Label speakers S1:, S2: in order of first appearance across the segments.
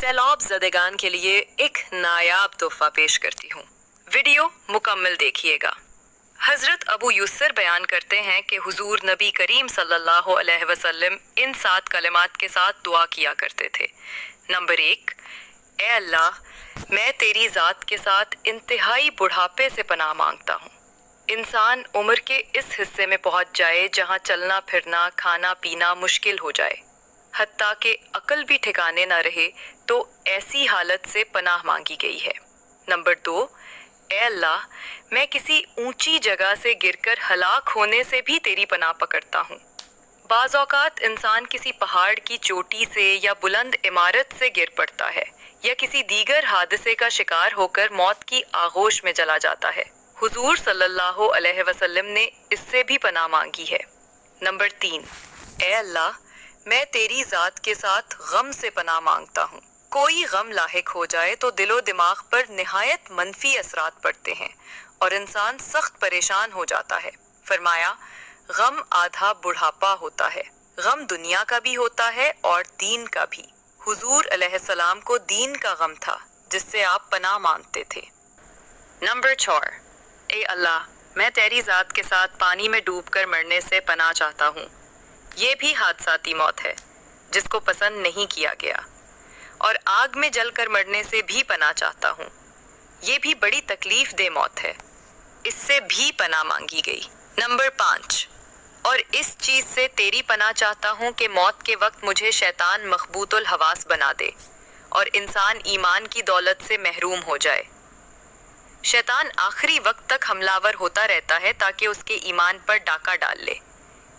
S1: सैलाब ज़देगान के लिए एक नायाब तोहफा पेश करती हूँ। वीडियो मुकम्मल देखिएगा। हज़रत अबू युसर बयान करते हैं कि हुजूर नबी करीम सल्लल्लाहु अलैहि वसल्लम इन 7 कलिमात के साथ दुआ किया करते थे। नंबर 1, ए अल्लाह, मैं तेरी ज़ात के साथ इंतहाई बुढ़ापे से पनाह मांगता हूँ। इंसान उम्र के इस हिस्से में पहुँच जाए जहाँ चलना फिरना खाना पीना मुश्किल हो जाए, हत्ता कि अकल भी ठिकाने ना रहे, तो ऐसी हालत से पनाह मांगी गई है। नंबर 2, ए अल्लाह, मैं किसी ऊंची जगह से गिरकर हलाक होने से भी तेरी पनाह पकड़ता हूँ। बाज़ औक़ात इंसान किसी पहाड़ की चोटी से या बुलंद इमारत से गिर पड़ता है या किसी दीगर हादसे का शिकार होकर मौत की आगोश में चला जाता है। हुजूर सल्लल्लाहु अलैहि वसल्लम ने इससे भी पनाह मांगी है। नंबर 3, ए अल्लाह, मैं तेरी ज़ात के साथ गम से पनाह मांगता हूँ। कोई गम लाहिक हो जाए तो दिलो दिमाग पर निहायत मनफी असरात पड़ते हैं और इंसान सख्त परेशान हो जाता है। फरमाया, गम आधा बुढ़ापा होता है। गम दुनिया का भी होता है और दीन का भी। हुजूर अलैहिस्सलाम को दीन का गम था जिससे आप पनाह मांगते थे। नंबर 4, ए अल्लाह, मैं तेरी ज़ात के साथ पानी में डूबकर मरने से पनाह चाहता हूँ। ये भी हादसाती मौत है जिसको पसंद नहीं किया गया, और आग में जलकर मरने से भी पनाह चाहता हूँ। ये भी बड़ी तकलीफ दे मौत है, इससे भी पनाह मांगी गई। नंबर 5, और इस चीज़ से तेरी पनाह चाहता हूँ कि मौत के वक्त मुझे शैतान मखबूतुल हवास बना दे और इंसान ईमान की दौलत से महरूम हो जाए। शैतान आखिरी वक्त तक हमलावर होता रहता है ताकि उसके ईमान पर डाका डाल ले,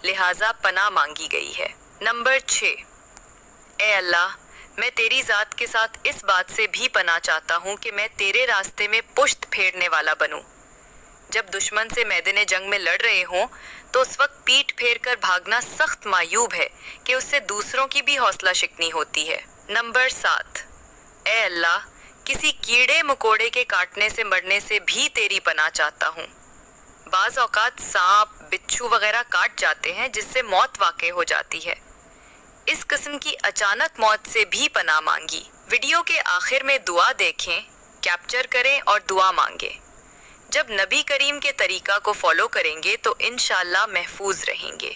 S1: लिहाजा पनाह मांगी गई है। नंबर 6, ए अल्लाह, मैं तेरी ज़ात के साथ इस बात से भी पनाह चाहता हूँ कि मैं तेरे रास्ते में पुश्त फेरने वाला बनूँ। जब दुश्मन से मैदान जंग में लड़ रहे हों तो उस वक्त पीठ फेर कर भागना सख्त मायूब है कि उससे दूसरों की भी हौसला शिकनी होती है। नंबर 7, ए अल्लाह, किसी कीड़े मकोड़े के काटने से मरने से भी तेरी पनाह चाहता हूँ। बाज़ औक़ात सांप बिच्छू वगैरह काट जाते हैं जिससे मौत वाक़ई हो जाती है। इस किस्म की अचानक मौत से भी पनाह मांगी। वीडियो के आखिर में दुआ देखें, कैप्चर करें और दुआ मांगें। जब नबी करीम के तरीका को फॉलो करेंगे तो इंशाअल्लाह महफूज रहेंगे।